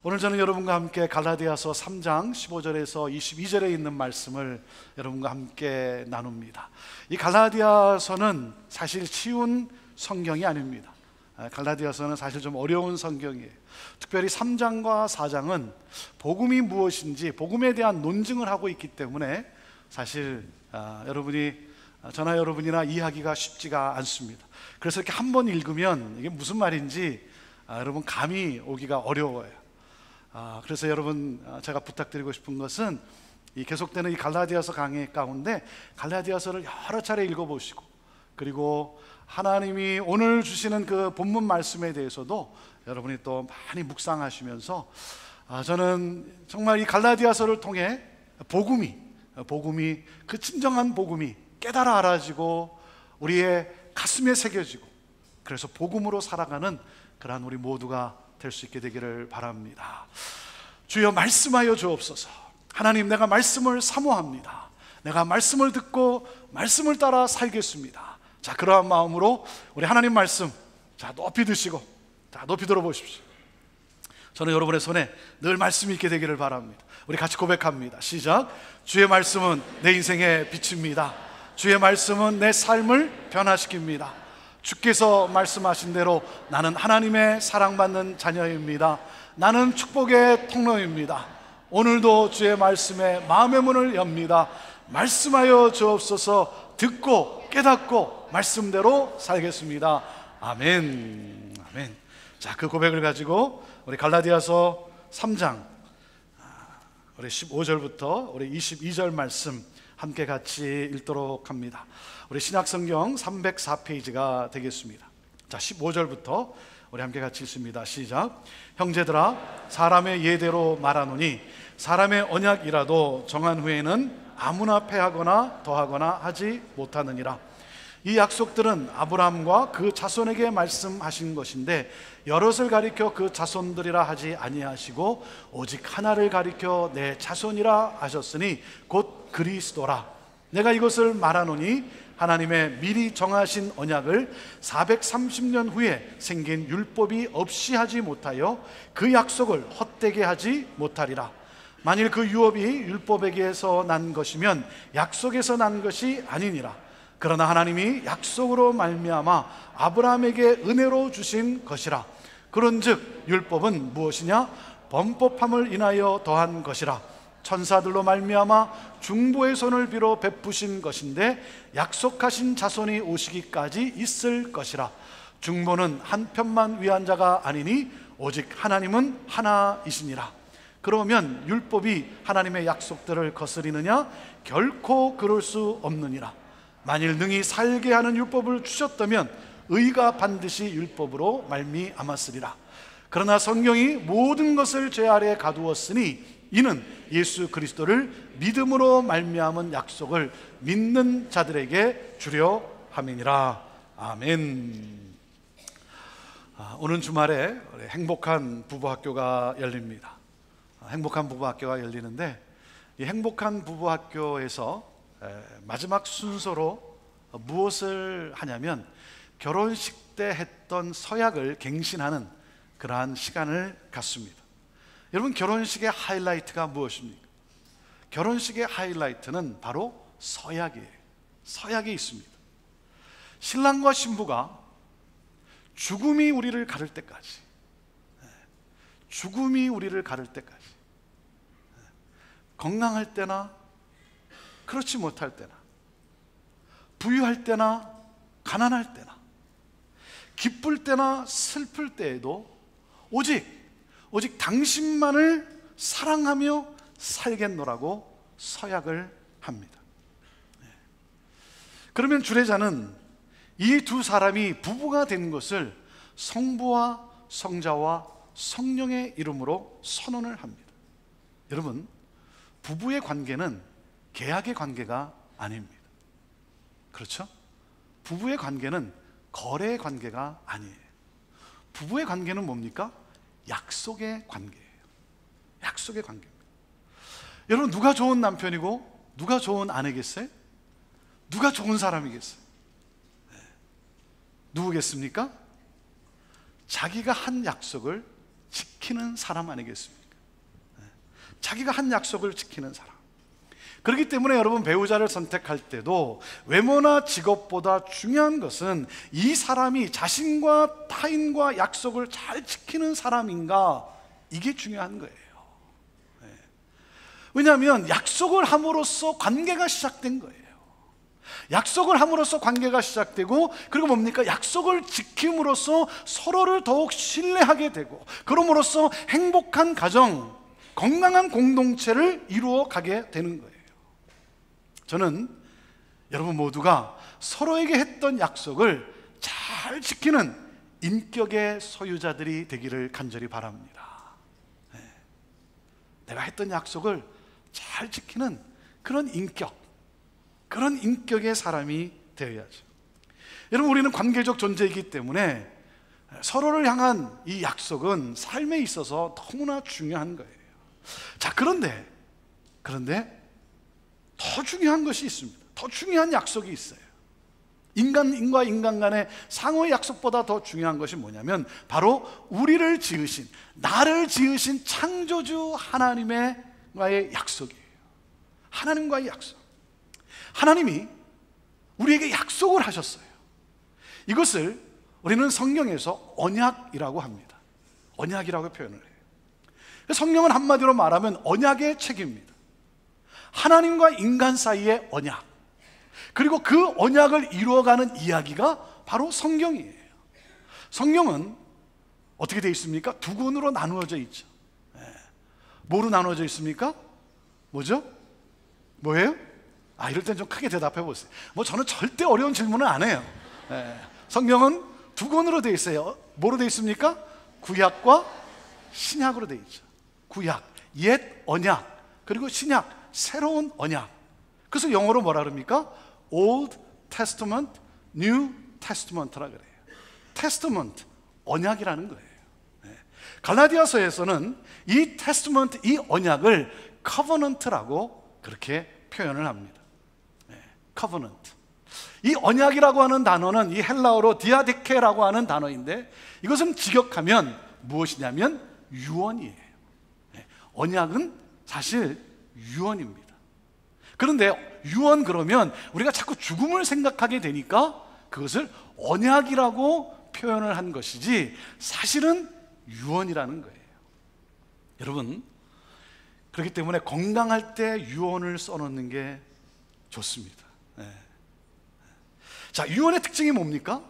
오늘 저는 여러분과 함께 갈라디아서 3장 15절에서 22절에 있는 말씀을 여러분과 함께 나눕니다. 이 갈라디아서는 사실 쉬운 성경이 아닙니다. 갈라디아서는 사실 좀 어려운 성경이에요. 특별히 3장과 4장은 복음이 무엇인지 복음에 대한 논증을 하고 있기 때문에 사실 저나 여러분이나 이해하기가 쉽지가 않습니다. 그래서 이렇게 한 번 읽으면 이게 무슨 말인지 여러분 감이 오기가 어려워요. 그래서 여러분 제가 부탁드리고 싶은 것은 이 계속되는 이 갈라디아서 강의 가운데 갈라디아서를 여러 차례 읽어보시고, 그리고 하나님이 오늘 주시는 그 본문 말씀에 대해서도 여러분이 또 많이 묵상하시면서 저는 정말 이 갈라디아서를 통해 복음이 그 진정한 복음이 깨달아 알아지고 우리의 가슴에 새겨지고, 그래서 복음으로 살아가는 그러한 우리 모두가 될 수 있게 되기를 바랍니다. 주여 말씀하여 주옵소서. 하나님, 내가 말씀을 사모합니다. 내가 말씀을 듣고 말씀을 따라 살겠습니다. 자, 그러한 마음으로 우리 하나님 말씀 높이 드시고 높이 들어보십시오. 저는 여러분의 손에 늘 말씀이 있게 되기를 바랍니다. 우리 같이 고백합니다. 시작. 주의 말씀은 내 인생의 빛입니다. 주의 말씀은 내 삶을 변화시킵니다. 주께서 말씀하신 대로 나는 하나님의 사랑받는 자녀입니다. 나는 축복의 통로입니다. 오늘도 주의 말씀에 마음의 문을 엽니다. 말씀하여 주옵소서. 듣고 깨닫고 말씀대로 살겠습니다. 아멘. 아멘. 자, 그 고백을 가지고 우리 갈라디아서 3장 우리 15절부터 우리 22절 말씀 함께 같이 읽도록 합니다. 우리 신약성경 304페이지가 되겠습니다. 자, 15절부터 우리 함께 같이 읽습니다. 시작. 형제들아, 사람의 예대로 말하노니 사람의 언약이라도 정한 후에는 아무나 패하거나 더하거나 하지 못하느니라. 이 약속들은 아브라함과 그 자손에게 말씀하신 것인데 여럿을 가리켜 그 자손들이라 하지 아니하시고 오직 하나를 가리켜 내 자손이라 하셨으니 곧 그리스도라. 내가 이것을 말하노니 하나님의 미리 정하신 언약을 430년 후에 생긴 율법이 없이 하지 못하여 그 약속을 헛되게 하지 못하리라. 만일 그 유업이 율법에게서 난 것이면 약속에서 난 것이 아니니라. 그러나 하나님이 약속으로 말미암아 아브라함에게 은혜로 주신 것이라. 그런즉 율법은 무엇이냐? 범법함을 인하여 더한 것이라. 천사들로 말미암아 중보의 손을 빌어 베푸신 것인데 약속하신 자손이 오시기까지 있을 것이라. 중보는 한편만 위한 자가 아니니 오직 하나님은 하나이시니라. 그러면 율법이 하나님의 약속들을 거스리느냐? 결코 그럴 수 없느니라. 만일 능히 살게 하는 율법을 주셨다면 의가 반드시 율법으로 말미암았으리라. 그러나 성경이 모든 것을 죄 아래 가두었으니 이는 예수 그리스도를 믿음으로 말미암은 약속을 믿는 자들에게 주려 함이니라. 아멘. 오는 주말에 행복한 부부학교가 열립니다. 행복한 부부학교가 열리는데 이 행복한 부부학교에서 마지막 순서로 무엇을 하냐면 결혼식 때 했던 서약을 갱신하는 그러한 시간을 갖습니다. 여러분, 결혼식의 하이라이트가 무엇입니까? 결혼식의 하이라이트는 바로 서약이에요. 서약이 있습니다. 신랑과 신부가 죽음이 우리를 가를 때까지, 죽음이 우리를 가를 때까지, 건강할 때나 그렇지 못할 때나, 부유할 때나 가난할 때나, 기쁠 때나 슬플 때에도 오직 당신만을 사랑하며 살겠노라고 서약을 합니다. 그러면 주례자는 이 두 사람이 부부가 된 것을 성부와 성자와 성령의 이름으로 선언을 합니다. 여러분, 부부의 관계는 계약의 관계가 아닙니다. 그렇죠? 부부의 관계는 거래의 관계가 아니에요. 부부의 관계는 뭡니까? 약속의 관계예요. 약속의 관계입니다. 여러분, 누가 좋은 남편이고 누가 좋은 아내겠어요? 누가 좋은 사람이겠어요? 누구겠습니까? 자기가 한 약속을 지키는 사람 아니겠습니까? 자기가 한 약속을 지키는 사람. 그렇기 때문에 여러분, 배우자를 선택할 때도 외모나 직업보다 중요한 것은 이 사람이 자신과 타인과 약속을 잘 지키는 사람인가, 이게 중요한 거예요. 왜냐하면 약속을 함으로써 관계가 시작된 거예요. 약속을 함으로써 관계가 시작되고, 그리고 뭡니까? 약속을 지킴으로써 서로를 더욱 신뢰하게 되고, 그럼으로써 행복한 가정, 건강한 공동체를 이루어 가게 되는 거예요. 저는 여러분 모두가 서로에게 했던 약속을 잘 지키는 인격의 소유자들이 되기를 간절히 바랍니다. 내가 했던 약속을 잘 지키는 그런 인격, 그런 인격의 사람이 되어야죠. 여러분, 우리는 관계적 존재이기 때문에 서로를 향한 이 약속은 삶에 있어서 너무나 중요한 거예요. 자, 그런데 더 중요한 것이 있습니다. 더 중요한 약속이 있어요. 인간과 인간 간의 상호의 약속보다 더 중요한 것이 뭐냐면 바로 우리를 지으신, 나를 지으신 창조주 하나님과의 약속이에요. 하나님과의 약속. 하나님이 우리에게 약속을 하셨어요. 이것을 우리는 성경에서 언약이라고 합니다. 언약이라고 표현을 해요. 성경은 한마디로 말하면 언약의 책입니다. 하나님과 인간 사이의 언약, 그리고 그 언약을 이루어가는 이야기가 바로 성경이에요. 성경은 어떻게 되어 있습니까? 두 권으로 나누어져 있죠. 뭐로 나누어져 있습니까? 뭐죠? 뭐예요? 이럴 땐 좀 크게 대답해 보세요. 저는 절대 어려운 질문은 안 해요. 성경은 두 권으로 되어 있어요. 뭐로 되어 있습니까? 구약과 신약으로 되어 있죠. 구약, 옛 언약, 그리고 신약, 새로운 언약. 그래서 영어로 뭐라 그럽니까? Old Testament, New Testament라 그래요. Testament, 언약이라는 거예요. 갈라디아서에서는 이 Testament, 이 언약을 Covenant라고 그렇게 표현을 합니다. Covenant. 이 언약이라고 하는 단어는 이 헬라어로 디아데케라고 하는 단어인데, 이것은 직역하면 무엇이냐면 유언이에요. 언약은 사실 유언입니다. 그런데 유언 그러면 우리가 자꾸 죽음을 생각하게 되니까 그것을 언약이라고 표현을 한 것이지 사실은 유언이라는 거예요. 여러분, 그렇기 때문에 건강할 때 유언을 써놓는 게 좋습니다. 자, 유언의 특징이 뭡니까?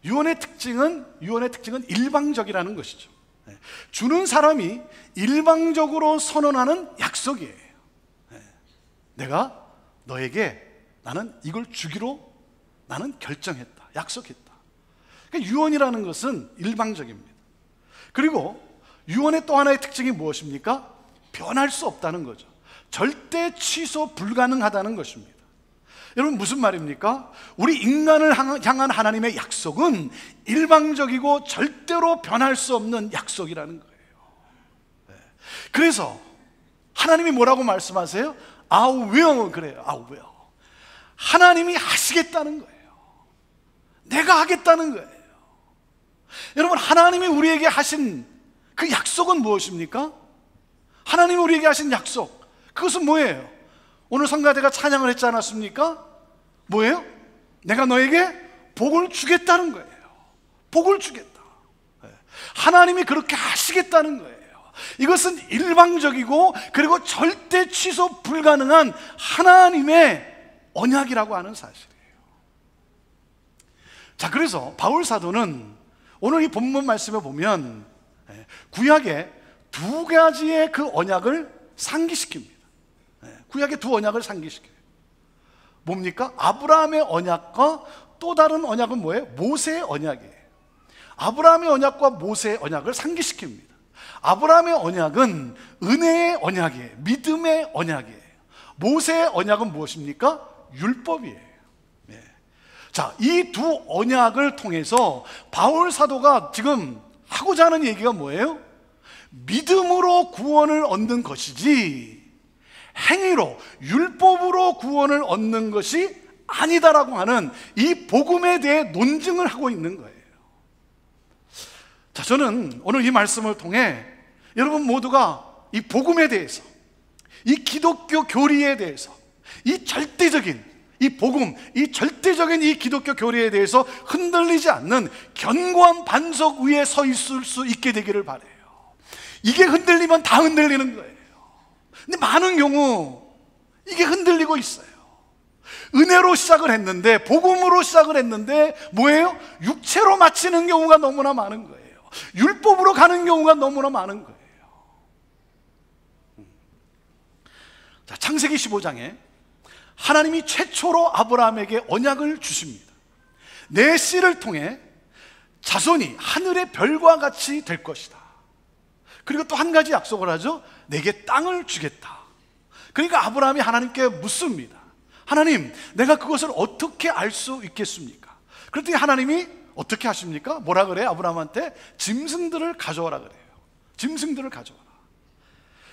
유언의 특징은 일방적이라는 것이죠. 주는 사람이 일방적으로 선언하는 약속이에요. 내가 너에게 나는 이걸 주기로 나는 결정했다, 약속했다. 그러니까 유언이라는 것은 일방적입니다. 그리고 유언의 또 하나의 특징이 무엇입니까? 변할 수 없다는 거죠. 절대 취소 불가능하다는 것입니다. 여러분, 무슨 말입니까? 우리 인간을 향한 하나님의 약속은 일방적이고 절대로 변할 수 없는 약속이라는 거예요. 그래서 하나님이 뭐라고 말씀하세요? I will, 그래요. I will. 하나님이 하시겠다는 거예요. 내가 하겠다는 거예요. 여러분, 하나님이 우리에게 하신 그 약속은 무엇입니까? 하나님이 우리에게 하신 약속, 그것은 뭐예요? 오늘 성가대가 찬양을 했지 않았습니까? 뭐예요? 내가 너에게 복을 주겠다는 거예요. 복을 주겠다. 하나님이 그렇게 하시겠다는 거예요. 이것은 일방적이고 그리고 절대 취소 불가능한 하나님의 언약이라고 하는 사실이에요. 자, 그래서 바울 사도는 오늘 이 본문 말씀에 보면 구약의 두 가지의 그 언약을 상기시킵니다. 구약의 두 언약을 상기시켜요. 뭡니까? 아브라함의 언약과 또 다른 언약은 뭐예요? 모세의 언약이에요. 아브라함의 언약과 모세의 언약을 상기시킵니다. 아브라함의 언약은 은혜의 언약이에요. 믿음의 언약이에요. 모세의 언약은 무엇입니까? 율법이에요. 자, 이 두 언약을 통해서 바울 사도가 지금 하고자 하는 얘기가 뭐예요? 믿음으로 구원을 얻는 것이지 행위로, 율법으로 구원을 얻는 것이 아니다라고 하는 이 복음에 대해 논증을 하고 있는 거예요. 자, 저는 오늘 이 말씀을 통해 여러분 모두가 이 복음에 대해서, 이 기독교 교리에 대해서, 이 절대적인 이 복음, 이 절대적인 이 기독교 교리에 대해서 흔들리지 않는 견고한 반석 위에 서 있을 수 있게 되기를 바라요. 이게 흔들리면 다 흔들리는 거예요. 근데 많은 경우 이게 흔들리고 있어요. 은혜로 시작을 했는데, 복음으로 시작을 했는데 뭐예요? 육체로 마치는 경우가 너무나 많은 거예요. 율법으로 가는 경우가 너무나 많은 거예요. 자, 창세기 15장에 하나님이 최초로 아브라함에게 언약을 주십니다. 내 씨를 통해 자손이 하늘의 별과 같이 될 것이다. 그리고 또 한 가지 약속을 하죠. 내게 땅을 주겠다. 그러니까 아브라함이 하나님께 묻습니다. 하나님, 내가 그것을 어떻게 알 수 있겠습니까? 그랬더니 하나님이 어떻게 하십니까? 뭐라 그래요? 아브라함한테 짐승들을 가져와라 그래요. 짐승들을 가져와라.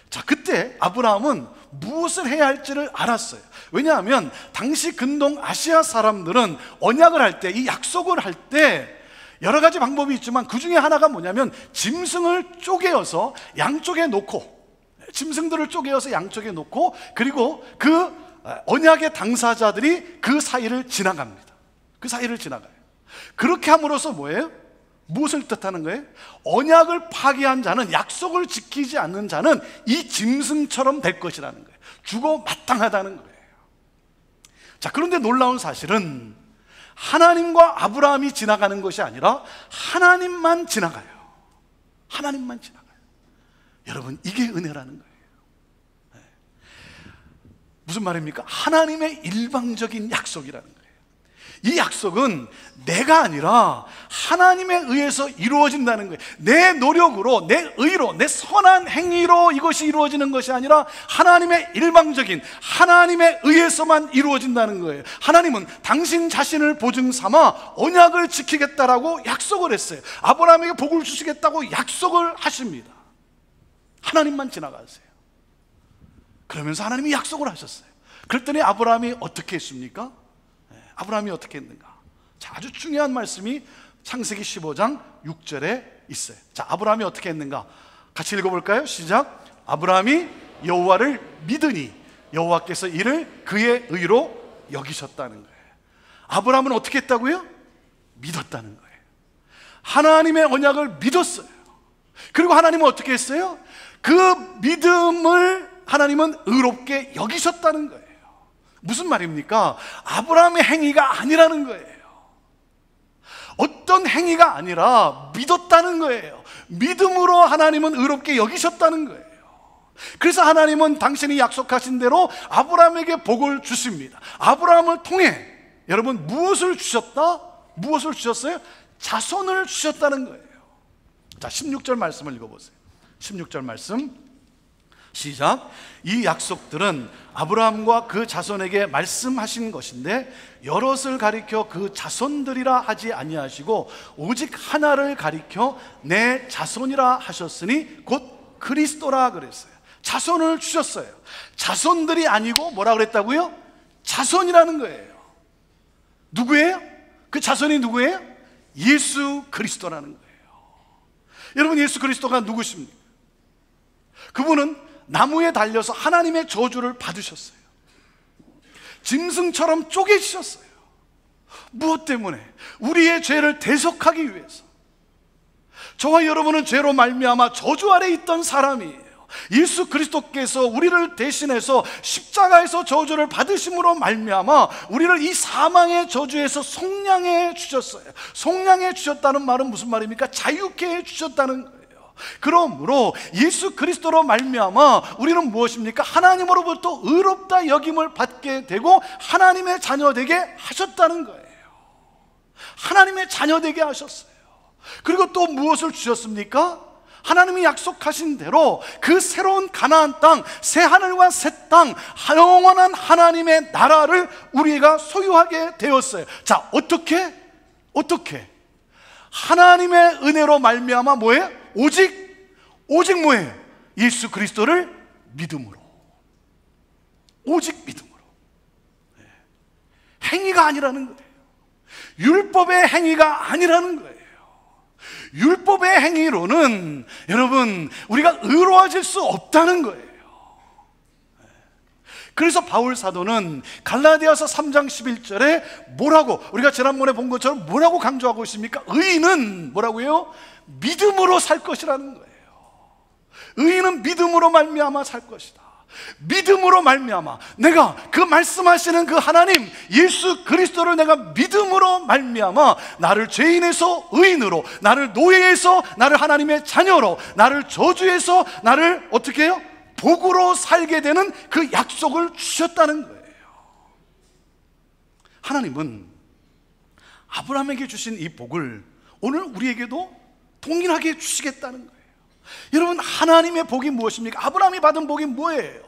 자, 그때 아브라함은 무엇을 해야 할지를 알았어요. 왜냐하면 당시 근동 아시아 사람들은 언약을 할 때, 이 약속을 할 때 여러 가지 방법이 있지만 그 중에 하나가 뭐냐면 짐승을 쪼개어서 양쪽에 놓고, 짐승들을 쪼개어서 양쪽에 놓고, 그리고 그 언약의 당사자들이 그 사이를 지나갑니다. 그 사이를 지나가요. 그렇게 함으로써 뭐예요? 무엇을 뜻하는 거예요? 언약을 파기한 자는, 약속을 지키지 않는 자는 이 짐승처럼 될 것이라는 거예요. 죽어 마땅하다는 거예요. 자, 그런데 놀라운 사실은 하나님과 아브라함이 지나가는 것이 아니라 하나님만 지나가요. 하나님만 지나가요. 여러분, 이게 은혜라는 거예요. 무슨 말입니까? 하나님의 일방적인 약속이라는 거예요. 이 약속은 내가 아니라 하나님에 의해서 이루어진다는 거예요. 내 노력으로, 내 의로, 내 선한 행위로 이것이 이루어지는 것이 아니라 하나님의 일방적인, 하나님에 의해서만 이루어진다는 거예요. 하나님은 당신 자신을 보증 삼아 언약을 지키겠다라고 약속을 했어요. 아브라함에게 복을 주시겠다고 약속을 하십니다. 하나님만 지나가세요. 그러면서 하나님이 약속을 하셨어요. 그랬더니 아브라함이 어떻게 했습니까? 아브라함이 어떻게 했는가? 자, 아주 중요한 말씀이 창세기 15장 6절에 있어요. 자, 아브라함이 어떻게 했는가? 같이 읽어볼까요? 시작. 아브라함이 여호와를 믿으니 여호와께서 이를 그의 의로 여기셨다는 거예요. 아브라함은 어떻게 했다고요? 믿었다는 거예요. 하나님의 언약을 믿었어요. 그리고 하나님은 어떻게 했어요? 그 믿음을 하나님은 의롭게 여기셨다는 거예요. 무슨 말입니까? 아브라함의 행위가 아니라는 거예요. 어떤 행위가 아니라 믿었다는 거예요. 믿음으로 하나님은 의롭게 여기셨다는 거예요. 그래서 하나님은 당신이 약속하신 대로 아브라함에게 복을 주십니다. 아브라함을 통해 여러분 무엇을 주셨다? 무엇을 주셨어요? 자손을 주셨다는 거예요. 자, 16절 말씀을 읽어보세요. 16절 말씀 시작. 이 약속들은 아브라함과 그 자손에게 말씀하신 것인데 여럿을 가리켜 그 자손들이라 하지 아니하시고 오직 하나를 가리켜 내 자손이라 하셨으니 곧 그리스도라 그랬어요. 자손을 주셨어요. 자손들이 아니고 뭐라 그랬다고요? 자손이라는 거예요. 누구예요? 그 자손이 누구예요? 예수 그리스도라는 거예요. 여러분, 예수 그리스도가 누구십니까? 그분은 나무에 달려서 하나님의 저주를 받으셨어요. 짐승처럼 쪼개지셨어요. 무엇 때문에? 우리의 죄를 대속하기 위해서. 저와 여러분은 죄로 말미암아 저주 아래 있던 사람이에요. 예수 그리스도께서 우리를 대신해서 십자가에서 저주를 받으심으로 말미암아 우리를 이 사망의 저주에서 속량해 주셨어요. 속량해 주셨다는 말은 무슨 말입니까? 자유케 해 주셨다는 거예요. 그러므로 예수 그리스도로 말미암아 우리는 무엇입니까? 하나님으로부터 의롭다 여김을 받게 되고 하나님의 자녀 되게 하셨다는 거예요. 하나님의 자녀 되게 하셨어요. 그리고 또 무엇을 주셨습니까? 하나님이 약속하신 대로 그 새로운 가나안 땅, 새 하늘과 새 땅, 영원한 하나님의 나라를 우리가 소유하게 되었어요. 자, 어떻게? 하나님의 은혜로 말미암아 뭐예요? 오직 뭐예요? 예수 그리스도를 믿음으로. 오직 믿음으로. 행위가 아니라는 거예요. 율법의 행위가 아니라는 거예요. 율법의 행위로는 여러분 우리가 의로워질 수 없다는 거예요. 그래서 바울 사도는 갈라디아서 3장 11절에 뭐라고, 우리가 지난번에 본 것처럼 뭐라고 강조하고 있습니까? 의인은 뭐라고요? 믿음으로 살 것이라는 거예요. 의인은 믿음으로 말미암아 살 것이다. 믿음으로 말미암아, 내가 그 말씀하시는 그 하나님 예수 그리스도를 내가 믿음으로 말미암아 나를 죄인에서 의인으로, 나를 노예에서 나를 하나님의 자녀로, 나를 저주에서 나를 어떻게 해요? 복으로 살게 되는 그 약속을 주셨다는 거예요. 하나님은 아브라함에게 주신 이 복을 오늘 우리에게도 동일하게 주시겠다는 거예요. 여러분, 하나님의 복이 무엇입니까? 아브라함이 받은 복이 뭐예요?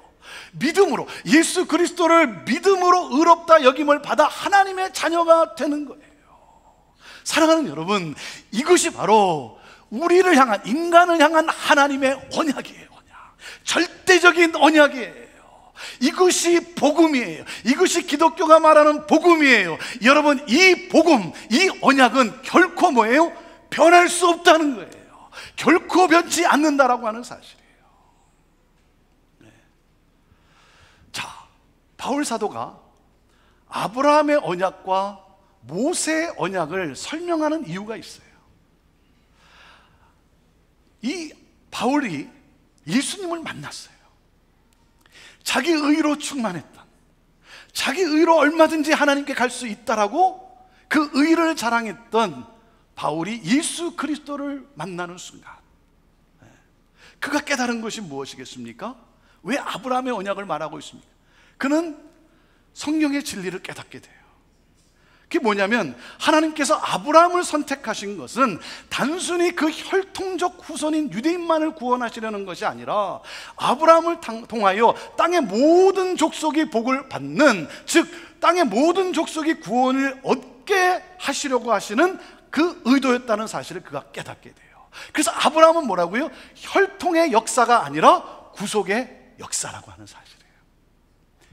믿음으로, 예수 그리스도를 믿음으로 의롭다 여김을 받아 하나님의 자녀가 되는 거예요. 사랑하는 여러분, 이것이 바로 우리를 향한, 인간을 향한 하나님의 언약이에요. 절대적인 언약이에요. 이것이 복음이에요. 이것이 기독교가 말하는 복음이에요. 여러분, 이 복음, 이 언약은 결코 뭐예요? 변할 수 없다는 거예요. 결코 변치 않는다라고 하는 사실이에요. 자, 바울 사도가 아브라함의 언약과 모세의 언약을 설명하는 이유가 있어요. 이 바울이 예수님을 만났어요. 자기 의로 충만했던, 자기 의로 얼마든지 하나님께 갈 수 있다라고 그 의를 자랑했던 바울이 예수 그리스도를 만나는 순간 그가 깨달은 것이 무엇이겠습니까? 왜 아브라함의 언약을 말하고 있습니까? 그는 성령의 진리를 깨닫게 돼요. 그게 뭐냐면, 하나님께서 아브라함을 선택하신 것은 단순히 그 혈통적 후손인 유대인만을 구원하시려는 것이 아니라 아브라함을 통하여 땅의 모든 족속이 복을 받는, 즉 땅의 모든 족속이 구원을 얻게 하시려고 하시는 그 의도였다는 사실을 그가 깨닫게 돼요. 그래서 아브라함은 뭐라고요? 혈통의 역사가 아니라 구속의 역사라고 하는 사실이에요.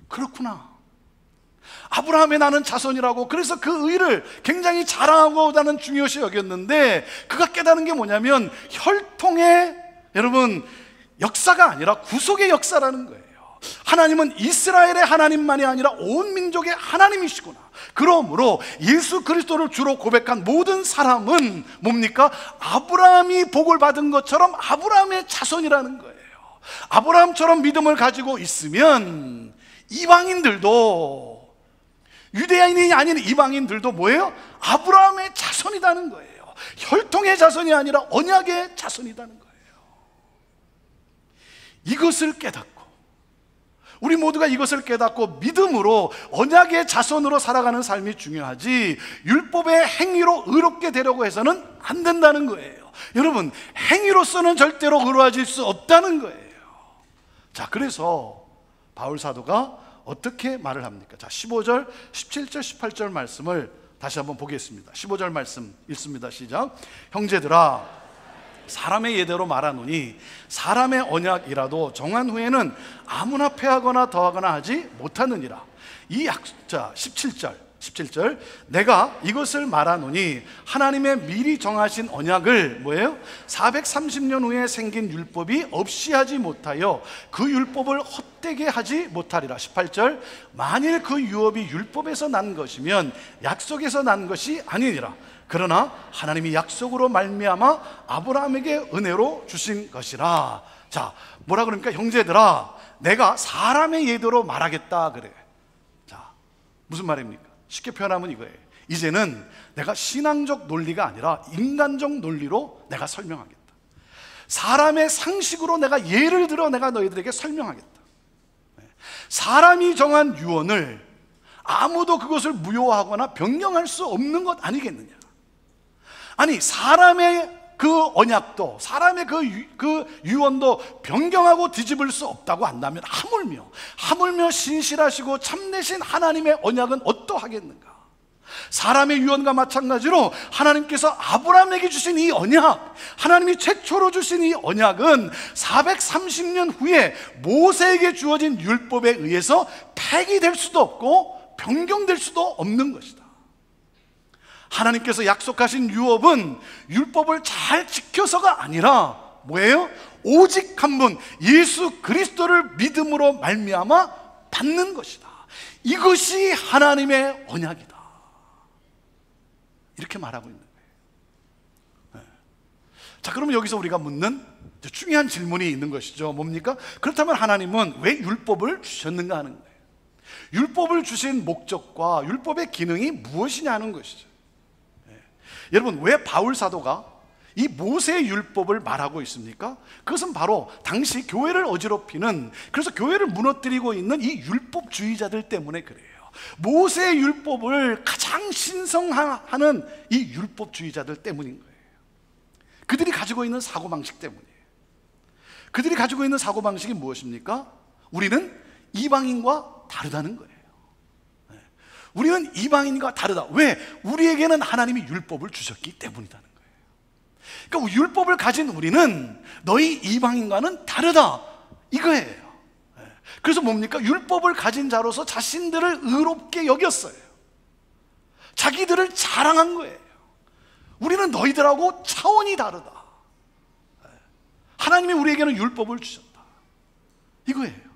그렇구나, 아브라함의 나는 자손이라고, 그래서 그 의를 굉장히 자랑하고 나는 중요시 여겼는데, 그가 깨달은 게 뭐냐면 혈통의, 여러분, 역사가 아니라 구속의 역사라는 거예요. 하나님은 이스라엘의 하나님만이 아니라 온 민족의 하나님이시구나. 그러므로 예수 그리스도를 주로 고백한 모든 사람은 뭡니까? 아브라함이 복을 받은 것처럼 아브라함의 자손이라는 거예요. 아브라함처럼 믿음을 가지고 있으면 이방인들도, 유대인이 아닌 이방인들도 뭐예요? 아브라함의 자손이라는 거예요. 혈통의 자손이 아니라 언약의 자손이라는 거예요. 이것을 깨닫고, 우리 모두가 이것을 깨닫고 믿음으로 언약의 자손으로 살아가는 삶이 중요하지, 율법의 행위로 의롭게 되려고 해서는 안 된다는 거예요. 여러분, 행위로서는 절대로 의로워질 수 없다는 거예요. 자, 그래서 바울 사도가 어떻게 말을 합니까? 자, 15절, 17절, 18절 말씀을 다시 한번 보겠습니다. 15절 말씀 읽습니다. 시작. 형제들아, 사람의 예대로 말하노니 사람의 언약이라도 정한 후에는 아무나 패하거나 더하거나 하지 못하느니라. 자, 17절 내가 이것을 말하노니 하나님의 미리 정하신 언약을 뭐예요? 430년 후에 생긴 율법이 없이 하지 못하여 그 율법을 헛되게 하지 못하리라. 18절 만일 그 유업이 율법에서 난 것이면 약속에서 난 것이 아니니라. 그러나 하나님이 약속으로 말미암아 아브라함에게 은혜로 주신 것이라. 자, 뭐라 그러니까? 형제들아, 내가 사람의 예대로 말하겠다 그래. 자, 무슨 말입니까? 쉽게 표현하면 이거예요. 이제는 내가 신앙적 논리가 아니라 인간적 논리로 내가 설명하겠다. 사람의 상식으로 내가 예를 들어 내가 너희들에게 설명하겠다. 사람이 정한 유언을 아무도 그것을 무효하거나 변경할 수 없는 것 아니겠느냐. 아니, 사람의 그 언약도, 사람의 그 유언도 변경하고 뒤집을 수 없다고 한다면 하물며 신실하시고 참되신 하나님의 언약은 어떠하겠는가? 사람의 유언과 마찬가지로 하나님께서 아브라함에게 주신 이 언약, 하나님이 최초로 주신 이 언약은 430년 후에 모세에게 주어진 율법에 의해서 폐기될 수도 없고 변경될 수도 없는 것이다. 하나님께서 약속하신 유업은 율법을 잘 지켜서가 아니라 뭐예요? 오직 한 분 예수 그리스도를 믿음으로 말미암아 받는 것이다. 이것이 하나님의 언약이다. 이렇게 말하고 있는 거예요. 자, 그러면 여기서 우리가 묻는 중요한 질문이 있는 것이죠. 뭡니까? 그렇다면 하나님은 왜 율법을 주셨는가 하는 거예요. 율법을 주신 목적과 율법의 기능이 무엇이냐 하는 것이죠. 여러분, 왜 바울 사도가 이 모세의 율법을 말하고 있습니까? 그것은 바로 당시 교회를 어지럽히는, 그래서 교회를 무너뜨리고 있는 이 율법주의자들 때문에 그래요. 모세의 율법을 가장 신성하는 이 율법주의자들 때문인 거예요. 그들이 가지고 있는 사고방식 때문이에요. 그들이 가지고 있는 사고방식이 무엇입니까? 우리는 이방인과 다르다는 거예요. 우리는 이방인과 다르다. 왜? 우리에게는 하나님이 율법을 주셨기 때문이라는 거예요. 그러니까 율법을 가진 우리는 너희 이방인과는 다르다, 이거예요. 그래서 뭡니까? 율법을 가진 자로서 자신들을 의롭게 여겼어요. 자기들을 자랑한 거예요. 우리는 너희들하고 차원이 다르다. 하나님이 우리에게는 율법을 주셨다, 이거예요.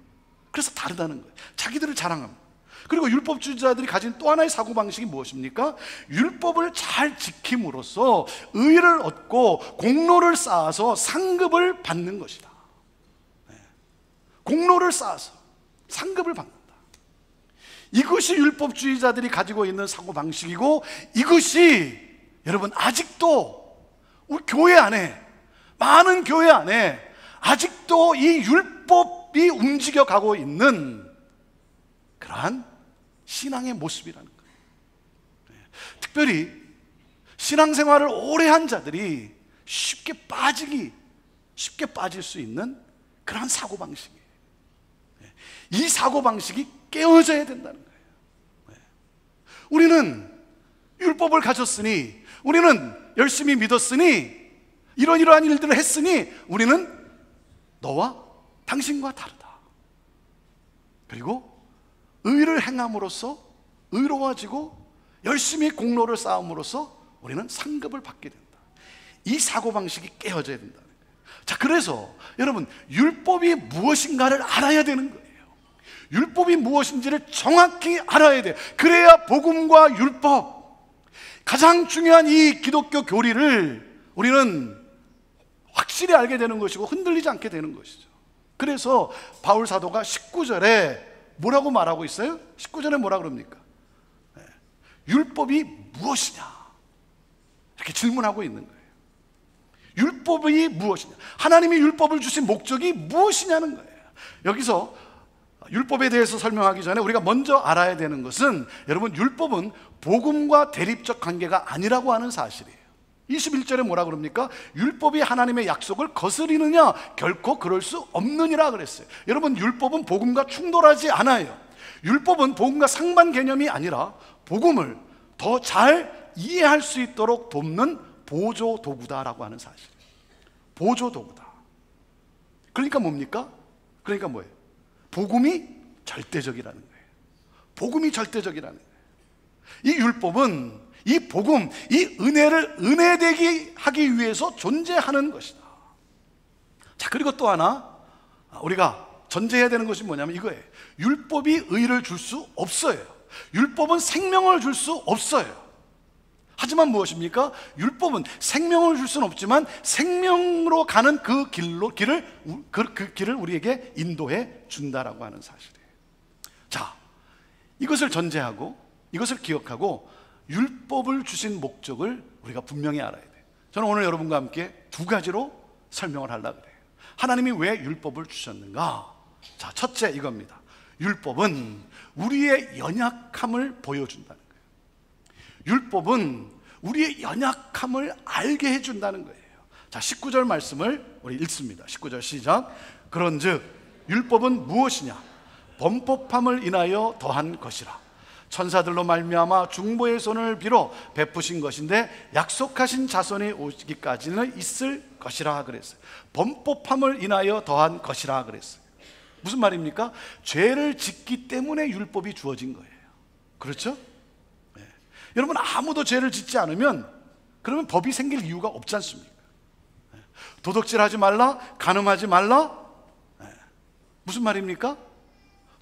그래서 다르다는 거예요. 자기들을 자랑합니다. 그리고 율법주의자들이 가진 또 하나의 사고방식이 무엇입니까? 율법을 잘 지킴으로써 의를 얻고 공로를 쌓아서 상급을 받는 것이다. 공로를 쌓아서 상급을 받는다. 이것이 율법주의자들이 가지고 있는 사고방식이고, 이것이 여러분 아직도 우리 교회 안에, 많은 교회 안에 아직도 이 율법이 움직여가고 있는 그러한 신앙의 모습이라는 거예요. 특별히 신앙생활을 오래 한 자들이 쉽게 빠질 수 있는 그러한 사고방식이에요. 이 사고방식이 깨어져야 된다는 거예요. 우리는 율법을 가졌으니, 우리는 열심히 믿었으니, 이러한 일들을 했으니 우리는 너와 당신과 다르다. 그리고 의를 행함으로써 의로워지고 열심히 공로를 쌓음으로써 우리는 상급을 받게 된다. 이 사고방식이 깨어져야 된다는 거예요. 자, 그래서 여러분, 율법이 무엇인가를 알아야 되는 거예요. 율법이 무엇인지를 정확히 알아야 돼요. 그래야 복음과 율법, 가장 중요한 이 기독교 교리를 우리는 확실히 알게 되는 것이고 흔들리지 않게 되는 것이죠. 그래서 바울 사도가 19절에 뭐라고 말하고 있어요? 19절에 뭐라 그럽니까? 율법이 무엇이냐, 이렇게 질문하고 있는 거예요. 율법이 무엇이냐, 하나님이 율법을 주신 목적이 무엇이냐는 거예요. 여기서 율법에 대해서 설명하기 전에 우리가 먼저 알아야 되는 것은, 여러분, 율법은 복음과 대립적 관계가 아니라고 하는 사실이에요. 21절에 뭐라 그럽니까? 율법이 하나님의 약속을 거스리느냐? 결코 그럴 수 없느니라 그랬어요. 여러분, 율법은 복음과 충돌하지 않아요. 율법은 복음과 상반 개념이 아니라 복음을 더 잘 이해할 수 있도록 돕는 보조 도구다라고 하는 사실이에요. 보조 도구다. 그러니까 뭡니까? 그러니까 뭐예요? 복음이 절대적이라는 거예요. 복음이 절대적이라는 거예요. 이 율법은 이 복음, 이 은혜를 은혜되게 하기 위해서 존재하는 것이다. 자, 그리고 또 하나 우리가 전제해야 되는 것이 뭐냐면 이거예요. 율법이 의를 줄 수 없어요. 율법은 생명을 줄 수 없어요. 하지만 무엇입니까? 율법은 생명을 줄 수는 없지만 생명으로 가는 그 길을 우리에게 인도해 준다라고 하는 사실이에요. 자, 이것을 전제하고, 이것을 기억하고 율법을 주신 목적을 우리가 분명히 알아야 돼요. 저는 오늘 여러분과 함께 두 가지로 설명을 하려고 그래요. 하나님이 왜 율법을 주셨는가? 자, 첫째 이겁니다. 율법은 우리의 연약함을 보여준다는 거예요. 율법은 우리의 연약함을 알게 해준다는 거예요. 자, 19절 말씀을 우리 읽습니다. 19절 시작. 그런즉 율법은 무엇이냐? 범법함을 인하여 더한 것이라. 천사들로 말미암아 중보의 손을 빌어 베푸신 것인데 약속하신 자손이 오기까지는 있을 것이라 그랬어요. 범법함을 인하여 더한 것이라 그랬어요. 무슨 말입니까? 죄를 짓기 때문에 율법이 주어진 거예요. 그렇죠? 네. 여러분, 아무도 죄를 짓지 않으면 그러면 법이 생길 이유가 없지 않습니까? 도둑질하지 말라, 간음하지 말라. 무슨 말입니까?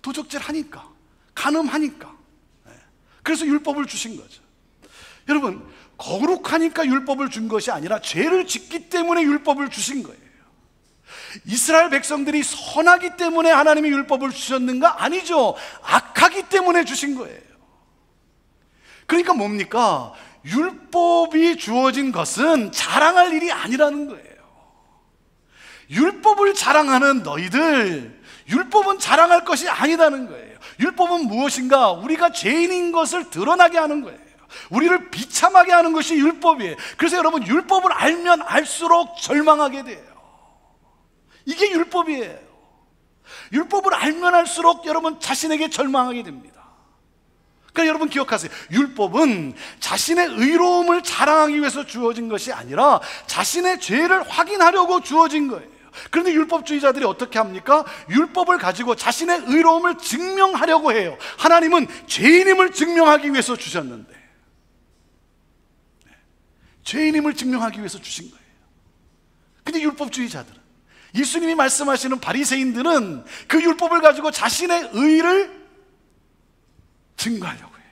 도둑질하니까, 간음하니까. 그래서 율법을 주신 거죠. 여러분, 거룩하니까 율법을 준 것이 아니라 죄를 짓기 때문에 율법을 주신 거예요. 이스라엘 백성들이 선하기 때문에 하나님이 율법을 주셨는가? 아니죠. 악하기 때문에 주신 거예요. 그러니까 뭡니까? 율법이 주어진 것은 자랑할 일이 아니라는 거예요. 율법을 자랑하는 너희들, 율법은 자랑할 것이 아니다는 거예요. 율법은 무엇인가? 우리가 죄인인 것을 드러나게 하는 거예요. 우리를 비참하게 하는 것이 율법이에요. 그래서 여러분, 율법을 알면 알수록 절망하게 돼요. 이게 율법이에요. 율법을 알면 알수록 여러분 자신에게 절망하게 됩니다. 그러니까 여러분 기억하세요. 율법은 자신의 의로움을 자랑하기 위해서 주어진 것이 아니라 자신의 죄를 확인하려고 주어진 거예요. 그런데 율법주의자들이 어떻게 합니까? 율법을 가지고 자신의 의로움을 증명하려고 해요. 하나님은 죄인임을 증명하기 위해서 주셨는데, 죄인임을 증명하기 위해서 주신 거예요. 근데 율법주의자들은, 예수님이 말씀하시는 바리새인들은 그 율법을 가지고 자신의 의를 증거하려고 해요.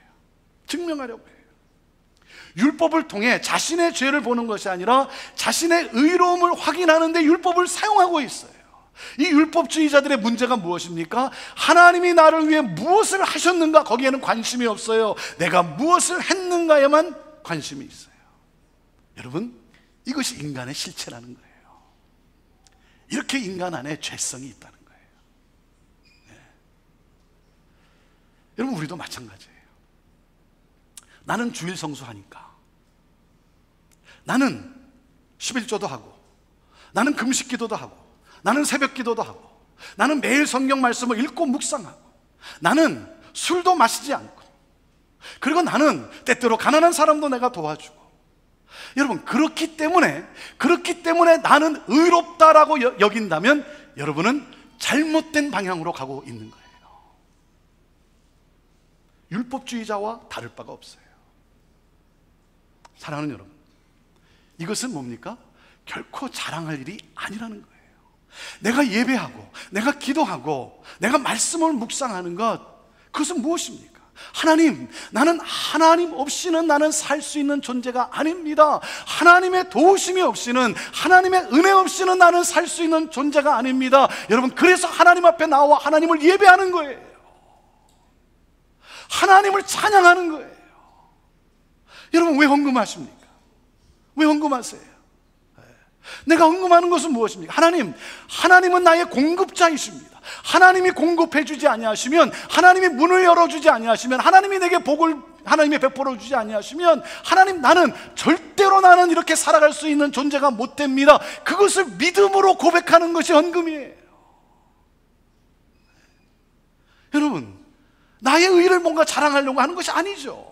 증명하려고 해요. 율법을 통해 자신의 죄를 보는 것이 아니라 자신의 의로움을 확인하는 데 율법을 사용하고 있어요. 이 율법주의자들의 문제가 무엇입니까? 하나님이 나를 위해 무엇을 하셨는가, 거기에는 관심이 없어요. 내가 무엇을 했는가에만 관심이 있어요. 여러분, 이것이 인간의 실체라는 거예요. 이렇게 인간 안에 죄성이 있다는 거예요. 네. 여러분, 우리도 마찬가지예요. 나는 주일 성수하니까, 나는 11조도 하고, 나는 금식 기도도 하고, 나는 새벽 기도도 하고, 나는 매일 성경 말씀을 읽고 묵상하고, 나는 술도 마시지 않고, 그리고 나는 때때로 가난한 사람도 내가 도와주고. 여러분, 그렇기 때문에 나는 의롭다라고 여긴다면 여러분은 잘못된 방향으로 가고 있는 거예요. 율법주의자와 다를 바가 없어요. 사랑하는 여러분, 이것은 뭡니까? 결코 자랑할 일이 아니라는 거예요. 내가 예배하고, 내가 기도하고, 내가 말씀을 묵상하는 것, 그것은 무엇입니까? 하나님, 나는 하나님 없이는 나는 살 수 있는 존재가 아닙니다. 하나님의 도우심이 없이는, 하나님의 은혜 없이는 나는 살 수 있는 존재가 아닙니다. 여러분, 그래서 하나님 앞에 나와 하나님을 예배하는 거예요. 하나님을 찬양하는 거예요. 여러분, 왜 헌금하십니까? 왜 헌금하세요? 내가 헌금하는 것은 무엇입니까? 하나님은 나의 공급자이십니다. 하나님이 공급해 주지 아니하시면, 하나님이 문을 열어주지 아니하시면, 하나님이 내게 복을 하나님이 베풀어 주지 아니하시면, 나는 절대로 나는 이렇게 살아갈 수 있는 존재가 못 됩니다. 그것을 믿음으로 고백하는 것이 헌금이에요. 여러분, 나의 의를 뭔가 자랑하려고 하는 것이 아니죠.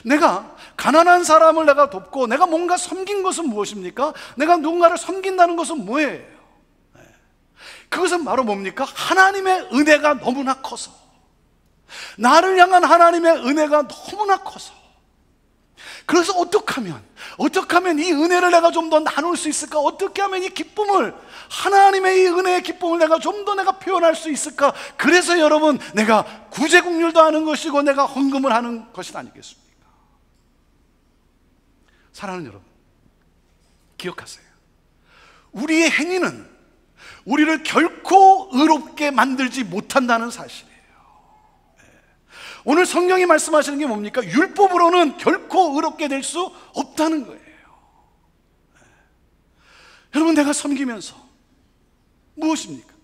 내가 가난한 사람을 내가 돕고 내가 뭔가 섬긴 것은 무엇입니까? 내가 누군가를 섬긴다는 것은 뭐예요? 그것은 바로 뭡니까? 하나님의 은혜가 너무나 커서, 나를 향한 하나님의 은혜가 너무나 커서, 그래서 어떻게 하면 이 은혜를 내가 좀 더 나눌 수 있을까? 어떻게 하면 이 기쁨을, 하나님의 이 은혜의 기쁨을 내가 좀 더 표현할 수 있을까? 그래서 여러분, 내가 구제국률도 하는 것이고 내가 헌금을 하는 것이 아니겠습니까? 사랑하는 여러분, 기억하세요. 우리의 행위는 우리를 결코 의롭게 만들지 못한다는 사실이에요. 오늘 성경이 말씀하시는 게 뭡니까? 율법으로는 결코 의롭게 될 수 없다는 거예요. 여러분, 내가 섬기면서 무엇입니까?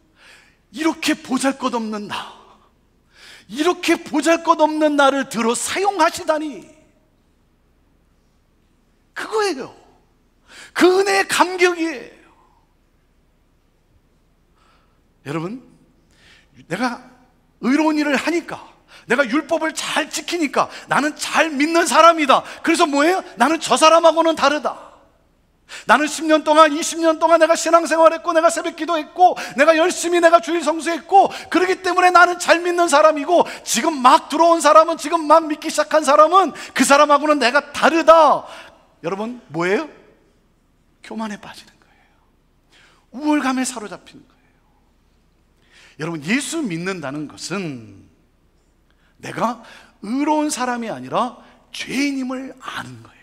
이렇게 보잘것없는 나, 이렇게 보잘것없는 나를 들어 사용하시다니, 그거예요. 그 은혜의 감격이에요. 여러분, 내가 의로운 일을 하니까, 내가 율법을 잘 지키니까 나는 잘 믿는 사람이다. 그래서 뭐예요? 나는 저 사람하고는 다르다. 나는 10년 동안 20년 동안 내가 신앙생활했고 내가 새벽 기도했고 내가 열심히 내가 주일 성수했고 그렇기 때문에 나는 잘 믿는 사람이고 지금 막 들어온 사람은 지금 막 믿기 시작한 사람은 그 사람하고는 내가 다르다. 여러분 뭐예요? 교만에 빠지는 거예요. 우월감에 사로잡히는 거예요. 여러분 예수 믿는다는 것은 내가 의로운 사람이 아니라 죄인임을 아는 거예요.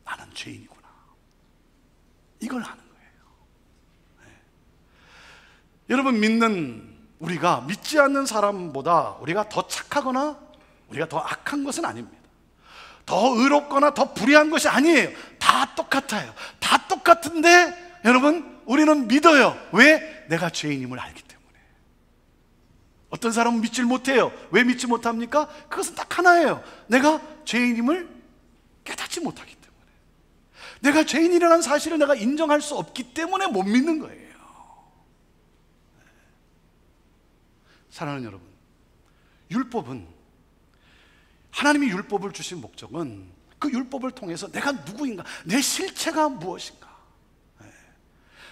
나는 죄인이구나. 이걸 아는 거예요. 네. 여러분 믿는 우리가 믿지 않는 사람보다 우리가 더 착하거나 우리가 더 악한 것은 아닙니다. 더 의롭거나 더 불의한 것이 아니에요. 다 똑같아요. 다 똑같은데 여러분 우리는 믿어요. 왜? 내가 죄인임을 알기 때문에. 어떤 사람은 믿질 못해요. 왜 믿지 못합니까? 그것은 딱 하나예요. 내가 죄인임을 깨닫지 못하기 때문에. 내가 죄인이라는 사실을 내가 인정할 수 없기 때문에 못 믿는 거예요. 사랑하는 여러분, 율법은 하나님이 율법을 주신 목적은 그 율법을 통해서 내가 누구인가, 내 실체가 무엇인가,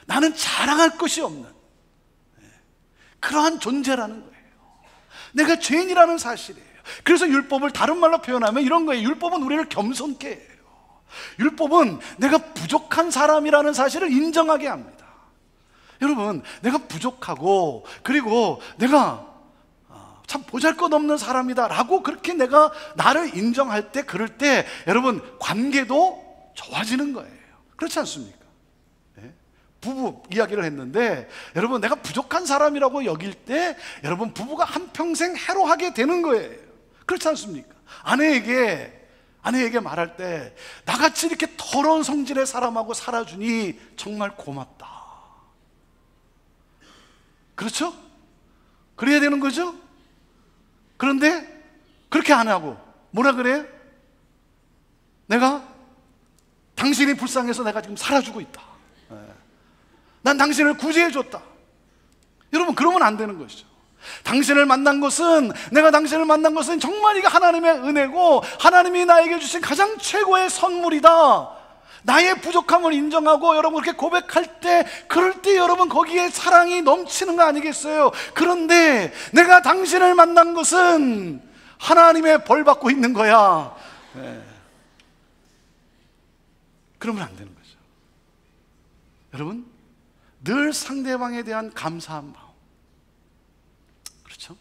나는 자랑할 것이 없는 그러한 존재라는 거예요. 내가 죄인이라는 사실이에요. 그래서 율법을 다른 말로 표현하면 이런 거예요. 율법은 우리를 겸손케 해요. 율법은 내가 부족한 사람이라는 사실을 인정하게 합니다. 여러분, 내가 부족하고 그리고 내가 참 보잘것없는 사람이다 라고 그렇게 내가 나를 인정할 때, 그럴 때 여러분 관계도 좋아지는 거예요. 그렇지 않습니까? 부부 이야기를 했는데 여러분 내가 부족한 사람이라고 여길 때 여러분 부부가 한평생 해로하게 되는 거예요. 그렇지 않습니까? 아내에게 말할 때 나같이 이렇게 더러운 성질의 사람하고 살아주니 정말 고맙다. 그렇죠? 그래야 되는 거죠? 그런데 그렇게 안 하고 뭐라 그래요? 내가 당신이 불쌍해서 내가 지금 살아주고 있다. 난 당신을 구제해줬다. 여러분 그러면 안 되는 것이죠. 당신을 만난 것은, 내가 당신을 만난 것은 정말 이게 하나님의 은혜고 하나님이 나에게 주신 가장 최고의 선물이다. 나의 부족함을 인정하고 여러분 그렇게 고백할 때, 그럴 때 여러분 거기에 사랑이 넘치는 거 아니겠어요? 그런데 내가 당신을 만난 것은 하나님의 벌 받고 있는 거야. 그러면 안 되는 거죠. 여러분 늘 상대방에 대한 감사한 마음, 그렇죠?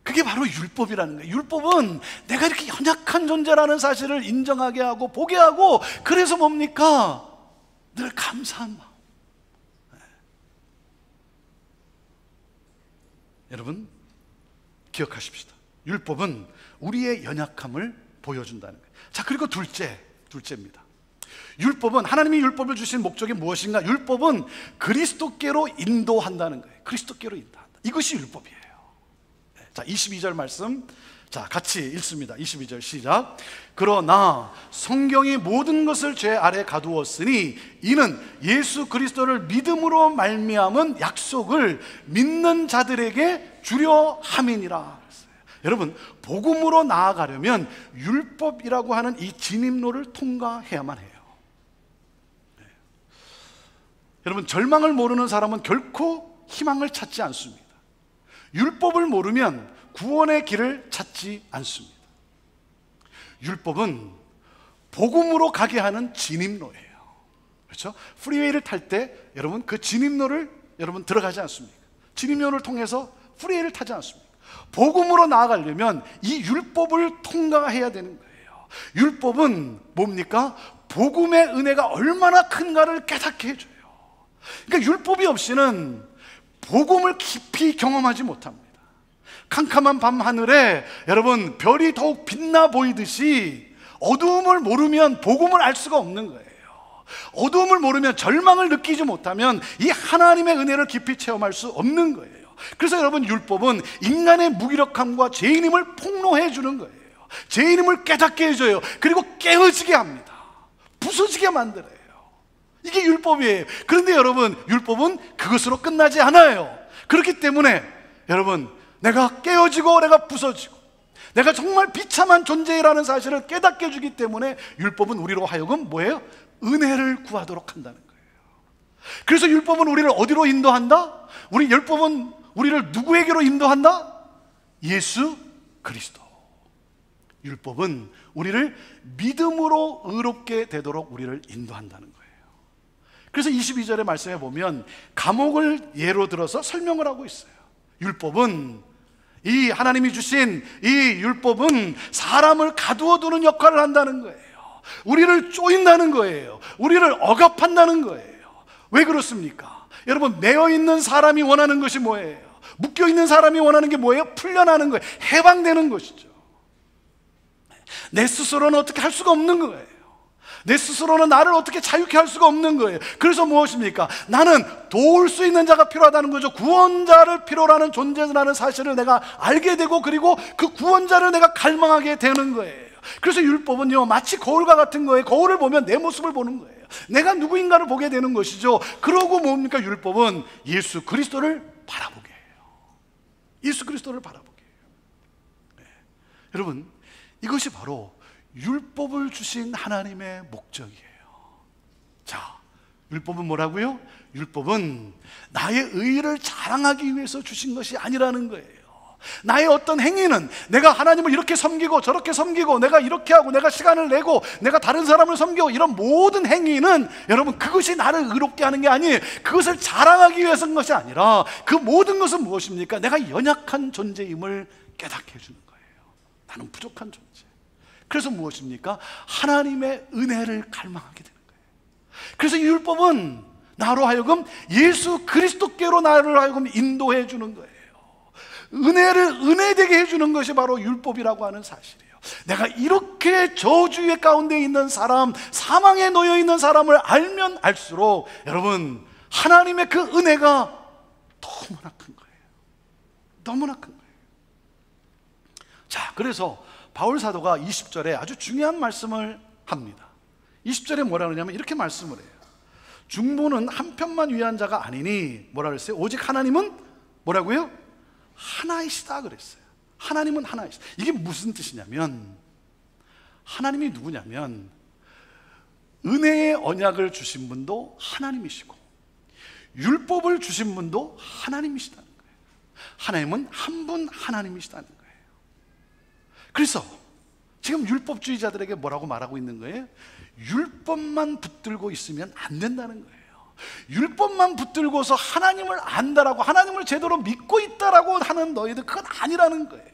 그게 바로 율법이라는 거예요. 율법은 내가 이렇게 연약한 존재라는 사실을 인정하게 하고 보게 하고, 그래서 뭡니까? 늘 감사한 마음. 여러분 기억하십시다. 율법은 우리의 연약함을 보여준다는 거예요. 자, 그리고 둘째입니다. 율법은, 하나님이 율법을 주신 목적이 무엇인가? 율법은 그리스도께로 인도한다는 거예요. 그리스도께로 인도한다. 이것이 율법이에요. 자, 22절 말씀, 자 같이 읽습니다. 22절 시작. 그러나 성경이 모든 것을 죄 아래 가두었으니 이는 예수 그리스도를 믿음으로 말미암은 약속을 믿는 자들에게 주려 함이니라. 여러분 복음으로 나아가려면 율법이라고 하는 이 진입로를 통과해야만 해요. 여러분 절망을 모르는 사람은 결코 희망을 찾지 않습니다. 율법을 모르면 구원의 길을 찾지 않습니다. 율법은 복음으로 가게 하는 진입로예요. 그렇죠? 프리웨이를 탈 때 여러분 그 진입로를 여러분 들어가지 않습니까? 진입로를 통해서 프리웨이를 타지 않습니까? 복음으로 나아가려면 이 율법을 통과해야 되는 거예요. 율법은 뭡니까? 복음의 은혜가 얼마나 큰가를 깨닫게 해줘요. 그러니까 율법이 없이는 복음을 깊이 경험하지 못합니다. 캄캄한 밤하늘에 여러분 별이 더욱 빛나 보이듯이 어두움을 모르면 복음을 알 수가 없는 거예요. 어두움을 모르면, 절망을 느끼지 못하면 이 하나님의 은혜를 깊이 체험할 수 없는 거예요. 그래서 여러분 율법은 인간의 무기력함과 죄인임을 폭로해 주는 거예요. 죄인임을 깨닫게 해줘요. 그리고 깨어지게 합니다. 부서지게 만들어요. 이게 율법이에요. 그런데 여러분 율법은 그것으로 끝나지 않아요. 그렇기 때문에 여러분 내가 깨어지고 내가 부서지고 내가 정말 비참한 존재라는 사실을 깨닫게 해주기 때문에 율법은 우리로 하여금 뭐예요? 은혜를 구하도록 한다는 거예요. 그래서 율법은 우리를 어디로 인도한다? 율법은 우리를 누구에게로 인도한다? 예수 그리스도. 율법은 우리를 믿음으로 의롭게 되도록 우리를 인도한다는 거예요. 그래서 22절의 말씀에 보면 감옥을 예로 들어서 설명을 하고 있어요. 율법은 이 하나님이 주신 이 율법은 사람을 가두어 두는 역할을 한다는 거예요. 우리를 쪼인다는 거예요. 우리를 억압한다는 거예요. 왜 그렇습니까? 여러분, 매여 있는 사람이 원하는 것이 뭐예요? 묶여 있는 사람이 원하는 게 뭐예요? 풀려나는 거예요. 해방되는 것이죠. 내 스스로는 어떻게 할 수가 없는 거예요. 내 스스로는 나를 어떻게 자유케 할 수가 없는 거예요. 그래서 무엇입니까? 나는 도울 수 있는 자가 필요하다는 거죠. 구원자를 필요로 하는 존재라는 사실을 내가 알게 되고, 그리고 그 구원자를 내가 갈망하게 되는 거예요. 그래서 율법은요, 마치 거울과 같은 거예요. 거울을 보면 내 모습을 보는 거예요. 내가 누구인가를 보게 되는 것이죠. 그러고 뭡니까? 율법은 예수 그리스도를 바라보게 해요. 예수 그리스도를 바라보게 해요. 네. 여러분, 이것이 바로 율법을 주신 하나님의 목적이에요. 자, 율법은 뭐라고요? 율법은 나의 의를 자랑하기 위해서 주신 것이 아니라는 거예요. 나의 어떤 행위는 내가 하나님을 이렇게 섬기고 저렇게 섬기고, 내가 이렇게 하고, 내가 시간을 내고, 내가 다른 사람을 섬기고, 이런 모든 행위는 여러분, 그것이 나를 의롭게 하는 게 아니에요. 그것을 자랑하기 위해서인 것이 아니라, 그 모든 것은 무엇입니까? 내가 연약한 존재임을 깨닫게 해주는 거예요. 나는 부족한 존재. 그래서 무엇입니까? 하나님의 은혜를 갈망하게 되는 거예요. 그래서 이 율법은 나로 하여금 예수 그리스도께로 나를 하여금 인도해 주는 거예요. 은혜를 은혜되게 해주는 것이 바로 율법이라고 하는 사실이에요. 내가 이렇게 저주의 가운데 있는 사람, 사망에 놓여 있는 사람을 알면 알수록 여러분, 하나님의 그 은혜가 너무나 큰 거예요. 너무나 큰 거예요. 자, 그래서 바울 사도가 20절에 아주 중요한 말씀을 합니다. 20절에 뭐라 그러냐면 이렇게 말씀을 해요. 중보는 한편만 위한 자가 아니니, 뭐라 그랬어요? 오직 하나님은 뭐라고요? 하나이시다 그랬어요. 하나님은 하나이시다. 이게 무슨 뜻이냐면, 하나님이 누구냐면 은혜의 언약을 주신 분도 하나님이시고 율법을 주신 분도 하나님이시다는 거예요. 하나님은 한 분 하나님이시다는 거예요. 그래서 지금 율법주의자들에게 뭐라고 말하고 있는 거예요? 율법만 붙들고 있으면 안 된다는 거예요. 율법만 붙들고서 하나님을 안다라고, 하나님을 제대로 믿고 있다라고 하는 너희들, 그건 아니라는 거예요.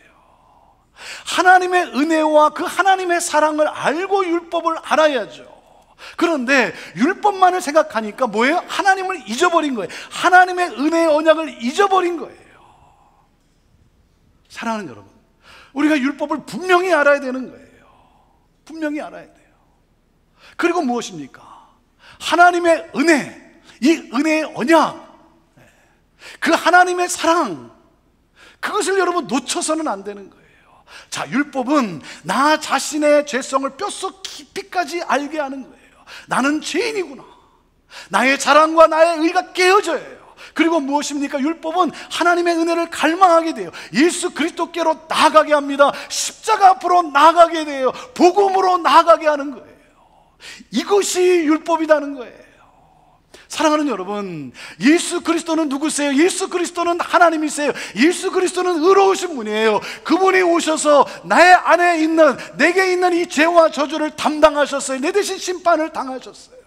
하나님의 은혜와 그 하나님의 사랑을 알고 율법을 알아야죠. 그런데 율법만을 생각하니까 뭐예요? 하나님을 잊어버린 거예요. 하나님의 은혜의 언약을 잊어버린 거예요. 사랑하는 여러분, 우리가 율법을 분명히 알아야 되는 거예요. 분명히 알아야 돼요. 그리고 무엇입니까? 하나님의 은혜, 이 은혜의 언약, 그 하나님의 사랑, 그것을 여러분 놓쳐서는 안 되는 거예요. 자, 율법은 나 자신의 죄성을 뼛속 깊이까지 알게 하는 거예요. 나는 죄인이구나. 나의 자랑과 나의 의가 깨어져야 해요. 그리고 무엇입니까? 율법은 하나님의 은혜를 갈망하게 돼요. 예수 그리스도께로 나아가게 합니다. 십자가 앞으로 나아가게 돼요. 복음으로 나아가게 하는 거예요. 이것이 율법이라는 거예요. 사랑하는 여러분, 예수 그리스도는 누구세요? 예수 그리스도는 하나님이세요. 예수 그리스도는 의로우신 분이에요. 그분이 오셔서 나의 안에 있는, 내게 있는 이 죄와 저주를 담당하셨어요. 내 대신 심판을 당하셨어요.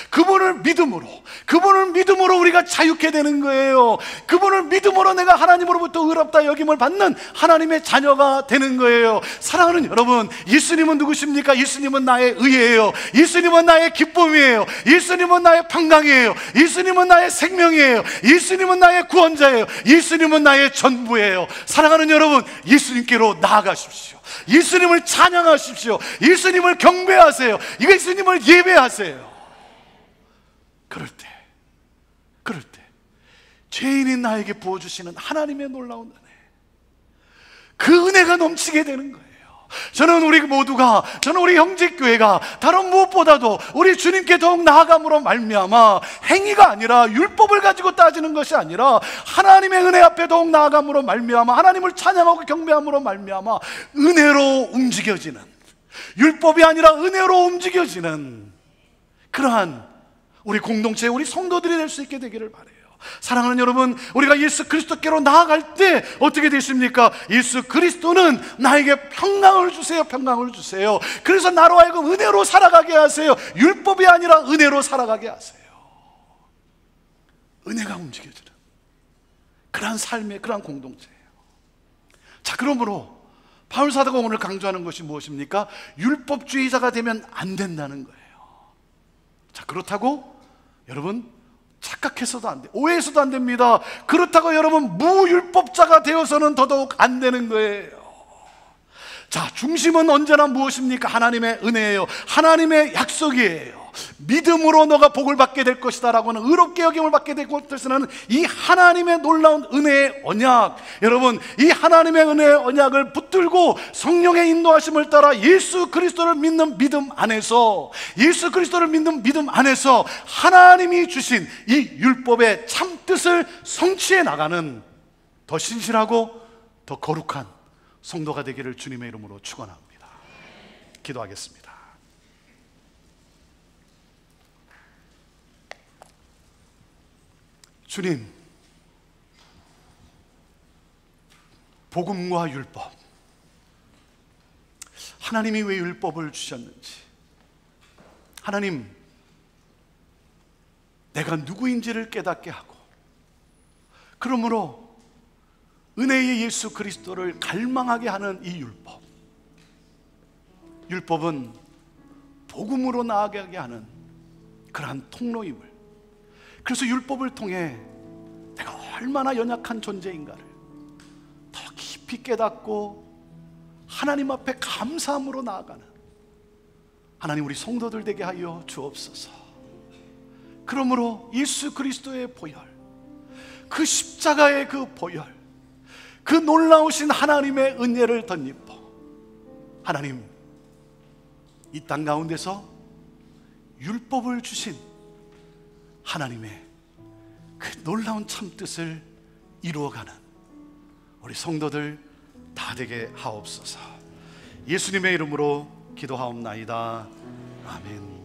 그분을 믿음으로 우리가 자유케 되는 거예요. 그분을 믿음으로 내가 하나님으로부터 의롭다 여김을 받는 하나님의 자녀가 되는 거예요. 사랑하는 여러분, 예수님은 누구십니까? 예수님은 나의 의예요. 예수님은 나의 기쁨이에요. 예수님은 나의 평강이에요. 예수님은 나의 생명이에요. 예수님은 나의 구원자예요. 예수님은 나의 전부예요. 사랑하는 여러분, 예수님께로 나아가십시오. 예수님을 찬양하십시오. 예수님을 경배하세요. 예수님을 예배하세요. 그럴 때 죄인인 나에게 부어주시는 하나님의 놀라운 은혜, 그 은혜가 넘치게 되는 거예요. 저는 우리 모두가, 저는 우리 형제교회가 다른 무엇보다도 우리 주님께 더욱 나아감으로 말미암아 행위가 아니라 율법을 가지고 따지는 것이 아니라 하나님의 은혜 앞에 더욱 나아감으로 말미암아 하나님을 찬양하고 경배함으로 말미암아 은혜로 움직여지는, 율법이 아니라 은혜로 움직여지는 그러한 우리 공동체, 우리 성도들이 될 수 있게 되기를 바라요. 사랑하는 여러분, 우리가 예수 그리스도께로 나아갈 때 어떻게 되십니까? 예수 그리스도는 나에게 평강을 주세요, 평강을 주세요. 그래서 나로 하여금 은혜로 살아가게 하세요. 율법이 아니라 은혜로 살아가게 하세요. 은혜가 움직여지는 그러한 삶의 그러한 공동체예요. 자, 그러므로 바울 사도가 오늘 강조하는 것이 무엇입니까? 율법주의자가 되면 안 된다는 거예요. 자, 그렇다고 여러분 착각해서도 안 돼, 오해해서도 안 됩니다. 그렇다고 여러분 무율법자가 되어서는 더더욱 안 되는 거예요. 자, 중심은 언제나 무엇입니까? 하나님의 은혜예요. 하나님의 약속이에요. 믿음으로 너가 복을 받게 될 것이다 라고 하는, 의롭게 여김을 받게 될 것이라는 이 하나님의 놀라운 은혜의 언약, 여러분 이 하나님의 은혜의 언약을 붙들고 성령의 인도하심을 따라 예수 그리스도를 믿는 믿음 안에서, 예수 그리스도를 믿는 믿음 안에서 하나님이 주신 이 율법의 참 뜻을 성취해 나가는 더 신실하고 더 거룩한 성도가 되기를 주님의 이름으로 축원합니다. 기도하겠습니다. 주님, 복음과 율법, 하나님이 왜 율법을 주셨는지, 하나님 내가 누구인지를 깨닫게 하고, 그러므로 은혜의 예수 그리스도를 갈망하게 하는 이 율법, 율법은 복음으로 나아가게 하는 그러한 통로임을, 그래서 율법을 통해 내가 얼마나 연약한 존재인가를 더 깊이 깨닫고 하나님 앞에 감사함으로 나아가는 하나님, 우리 성도들 되게 하여 주옵소서. 그러므로 예수 그리스도의 보혈, 그 십자가의 그 보혈, 그 놀라우신 하나님의 은혜를 덧입어 하나님, 이 땅 가운데서 율법을 주신 하나님의 그 놀라운 참뜻을 이루어가는 우리 성도들 다 되게 하옵소서. 예수님의 이름으로 기도하옵나이다. 아멘.